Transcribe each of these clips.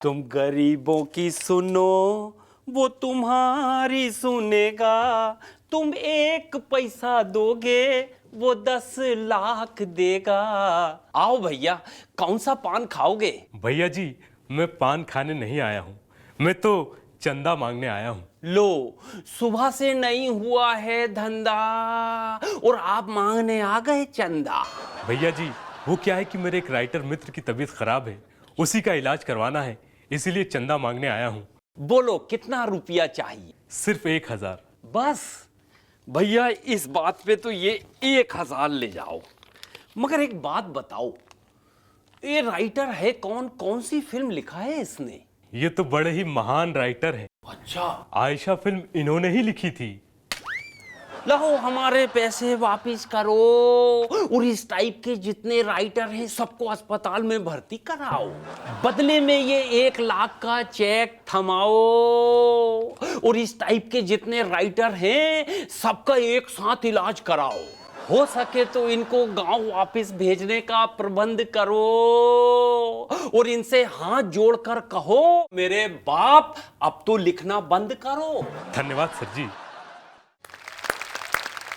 तुम गरीबों की सुनो, वो तुम्हारी सुनेगा। तुम 1 पैसा दोगे, वो 10 लाख देगा। आओ भैया, कौन सा पान खाओगे? भैया जी, मैं पान खाने नहीं आया हूँ, मैं तो चंदा मांगने आया हूँ। लो, सुबह से नहीं हुआ है धंधा और आप मांगने आ गए चंदा। भैया जी, वो क्या है कि मेरे एक राइटर मित्र की तबीयत खराब है, उसी का इलाज करवाना है, इसीलिए चंदा मांगने आया हूँ। बोलो कितना रुपया चाहिए? सिर्फ 1000। बस भैया, इस बात पे तो ये 1000 ले जाओ। मगर एक बात बताओ, ये राइटर है कौन? कौन सी फिल्म लिखा है इसने? ये तो बड़े ही महान राइटर हैं। अच्छा, आयशा फिल्म इन्होंने ही लिखी थी। लो हमारे पैसे वापिस करो और इस टाइप के जितने राइटर हैं सबको अस्पताल में भर्ती कराओ। बदले में ये 1 लाख का चेक थमाओ और इस टाइप के जितने राइटर हैं सबका एक साथ इलाज कराओ। हो सके तो इनको गांव वापस भेजने का प्रबंध करो और इनसे हाथ जोड़कर कहो, मेरे बाप अब तो लिखना बंद करो। धन्यवाद सर जी।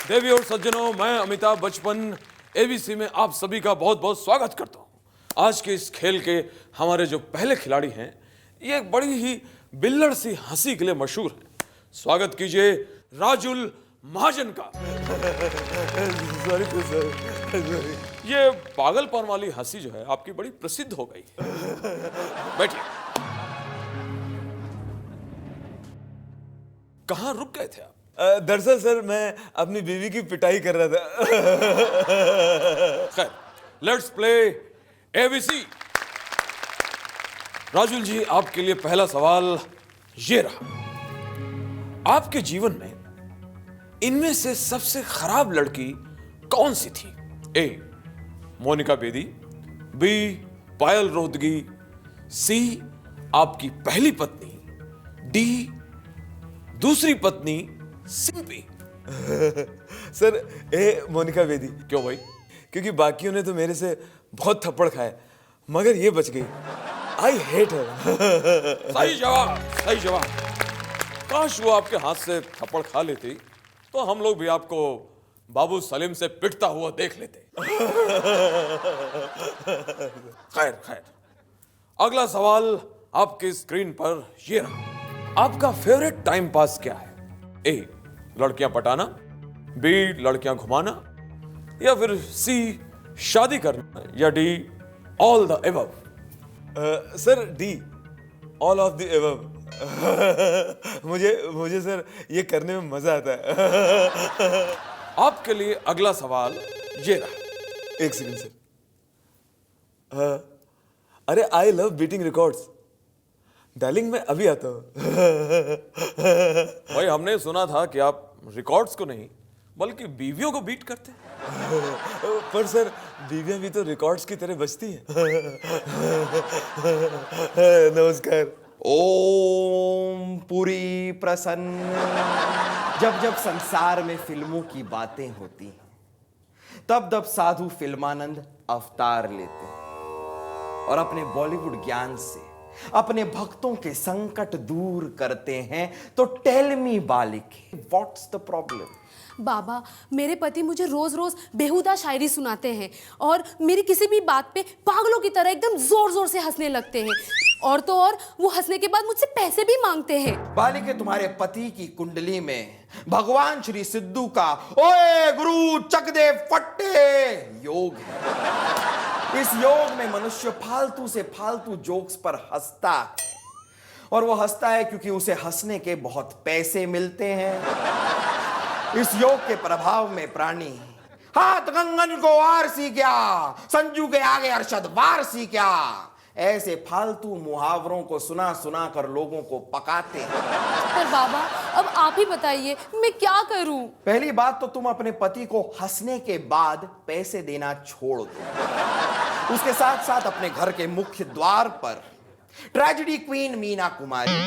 देवी और सज्जनों, मैं अमिताभ बच्चन एबीसी में आप सभी का बहुत बहुत स्वागत करता हूं। आज के इस खेल के हमारे जो पहले खिलाड़ी हैं, ये एक बड़ी ही बिल्लड़ सी हंसी के लिए मशहूर है। स्वागत कीजिए राजुल महाजन का। ये पागलपन वाली हंसी जो है आपकी बड़ी प्रसिद्ध हो गई। बैठिए। कहां रुक गए थे आप? दरअसल सर, मैं अपनी बीवी की पिटाई कर रहा था। खैर, लेट्स प्ले एबीसी। राजुल जी, आपके लिए पहला सवाल ये रहा। आपके जीवन में इनमें से सबसे खराब लड़की कौन सी थी? ए, मोनिका बेदी, बी, पायल रोहतगी, सी, आपकी पहली पत्नी, डी, दूसरी पत्नी सिंपी। सर, ए मोनिका बेदी। क्यों भाई? क्योंकि बाकियों ने तो मेरे से बहुत थप्पड़ खाए, मगर ये बच गई। I hate her. सही जवाब, सही जवाब। काश वो आपके हाथ से थप्पड़ खा लेती तो हम लोग भी आपको बाबू सलीम से पिटता हुआ देख लेते। खैर खैर, अगला सवाल आपकी स्क्रीन पर ये रहा। आपका फेवरेट टाइम पास क्या है? ए, लड़कियां पटाना, बी, लड़कियां घुमाना, या फिर सी, शादी करना, या D, all the above? Sir, D, all of the above. मुझे सर ये करने में मजा आता है। आपके लिए अगला सवाल ये रहा। एक सेकंड सर। अरे, I love beating records. Darling, मैं अभी आता हूं। भाई, हमने सुना था कि आप रिकॉर्ड्स को नहीं बल्कि बीवियों को बीट करते हैं। पर सर, बीवियां भी तो रिकॉर्ड्स की तरह बजती हैं। नमस्कार। ओम पुरी प्रसन्न। जब जब संसार में फिल्मों की बातें होती हैं, तब तब साधु फिल्मानंद अवतार लेते हैं और अपने बॉलीवुड ज्ञान से अपने भक्तों के संकट दूर करते हैं। तो टेल मी बालिके, व्हाट्स द प्रॉब्लम? बाबा, मेरे पति मुझे रोज रोज बेहुदा शायरी सुनाते हैं और मेरी किसी भी बात पे पागलों की तरह एकदम जोर जोर से हंसने लगते हैं, और तो और वो हंसने के बाद मुझसे पैसे भी मांगते हैं। बालिके, तुम्हारे पति की कुंडली में भगवान श्री सिद्धू का ओए गुरु चक दे फट्टे योग है। इस योग में मनुष्य फालतू से फालतू जोक्स पर हंसता है, और वो हंसता है क्योंकि उसे हंसने के बहुत पैसे मिलते हैं। इस योग के प्रभाव में प्राणी हाथ कंगन को वार सी क्या, संजू के आगे अरशद वार सी क्या, ऐसे फालतू मुहावरों को सुना सुना कर लोगों को पकाते हैं। पर बाबा, अब आप ही बताइए मैं क्या करूं? पहली बात तो तुम अपने पति को हंसने के बाद पैसे देना छोड़ दो। उसके साथ साथ अपने घर के मुख्य द्वार पर ट्रेजेडी क्वीन मीना कुमारी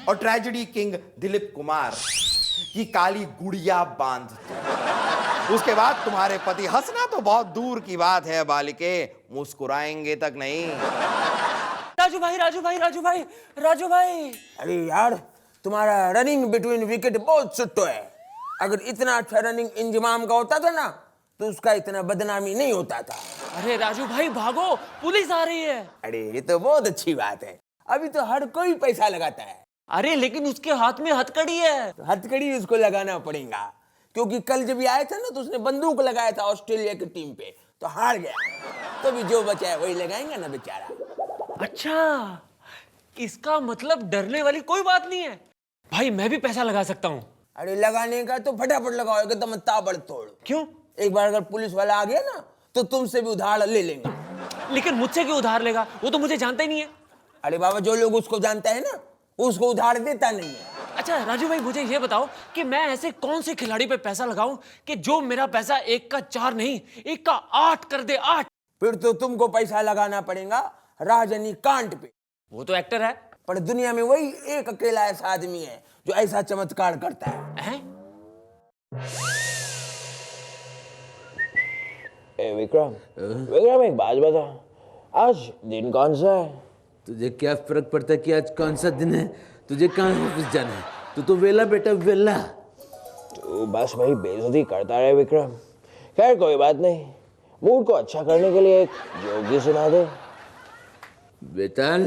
और ट्रेजेडी किंग दिलीप कुमार की काली गुड़िया बांध दो। उसके बाद तुम्हारे पति, हंसना तो बहुत दूर की बात है बालिके, मुस्कुराएंगे तक नहीं। राजू भाई राजू भाई राजू भाई राजू भाई। अरे यार, तुम्हारा रनिंग बिटवीन विकेट बहुत सुट्टो है। अगर इतना अच्छा रनिंग इंजमाम का होता था ना, तो उसका इतना बदनामी नहीं होता था। अरे राजू भाई भागो, पुलिस आ रही है। अरे ये तो बहुत अच्छी बात है। अभी तो हर कोई पैसा लगाता है। अरे लेकिन उसके हाथ में हथकड़ी है। तो हथकड़ी उसको लगाना पड़ेगा, क्योंकि कल जब ये आया था ना, तो उसने बंदूक लगाया था ऑस्ट्रेलिया की टीम पे, तो हार गया। तो भी जो बचा है वही लगाएंगे ना बेचारा। अच्छा, इसका मतलब डरने वाली कोई बात नहीं है। भाई मैं भी पैसा लगा सकता हूँ। अरे लगाने का तो फटाफट लगाओ, एकदम ताबड़ तोड़। क्यों? एक बार अगर पुलिस वाला आ गया ना, तो तुमसे भी उधार ले लेंगे। लेकिन मुझसे क्यों उधार लेगा? वो तो मुझे जानता ही नहीं है। अरे बाबा, जो लोग उसको जानता है ना, उसको उधार देता नहीं है। अच्छा राजू भाई, मुझे ये बताओ कि मैं ऐसे कौन से खिलाड़ी पे पैसा लगाऊं कि जो मेरा पैसा 1 का 4 नहीं 1 का 8 कर दे। 8? फिर तो तुमको पैसा लगाना पड़ेगा रजनीकांत पे। वो तो एक्टर है। पर दुनिया में वही एक अकेला ऐसा आदमी है जो ऐसा चमत्कार करता है। हैं? विक्रम, विक्रम एक बात बता, आज दिन कौन सा है? तुझे क्या फर्क पड़ता है कि आज कौन सा दिन है? तुझे कहाँ ऑफिस जाना है? तू तो वेला बेटा, वेला। तू बस वही बेइज्जती करता रहे विक्रम। खैर कोई बात नहीं, मूड को अच्छा करने के लिए एक जोक ही सुना दे। बेताल,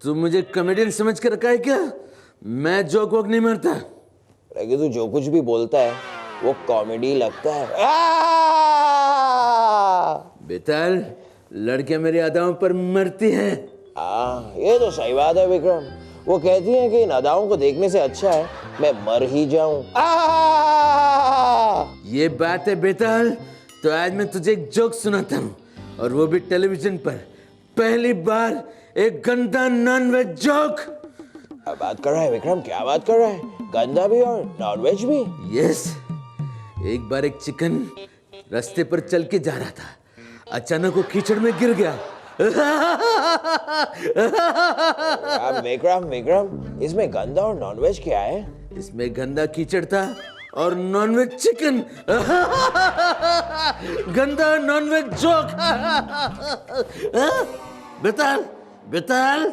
तू मुझे कॉमेडियन समझ कर रखा है क्या? मैं जोक वोक नहीं मारता। लेकिन तू जो कुछ भी बोलता है वो कॉमेडी लगता है। बेताल, लड़कियां मेरी अदाओं पर मरती हैं। ये तो सही बात है विक्रम। वो कहती हैं कि इन अदाओं को देखने से अच्छा है मैं मर ही जाऊं। ये बात है बेताल। तो आज मैं तुझे एक जोक सुनाता हूँ, और वो भी टेलीविजन पर। पहली बार एक गंदा नॉनवेज जोक। क्या बात कर रहा है विक्रम? क्या बात कर रहा है? गंदा भी और नॉनवेज भी? यस। एक बार एक चिकन रास्ते पर चल के जा रहा था। अचानक वो कीचड़ में गिर गया। विक्रम विक्रम, इसमें गंदा और नॉनवेज क्या है? इसमें गंदा कीचड़ था और नॉनवेज चिकन। गंदा नॉनवेज जोक। बेताल, बेताल।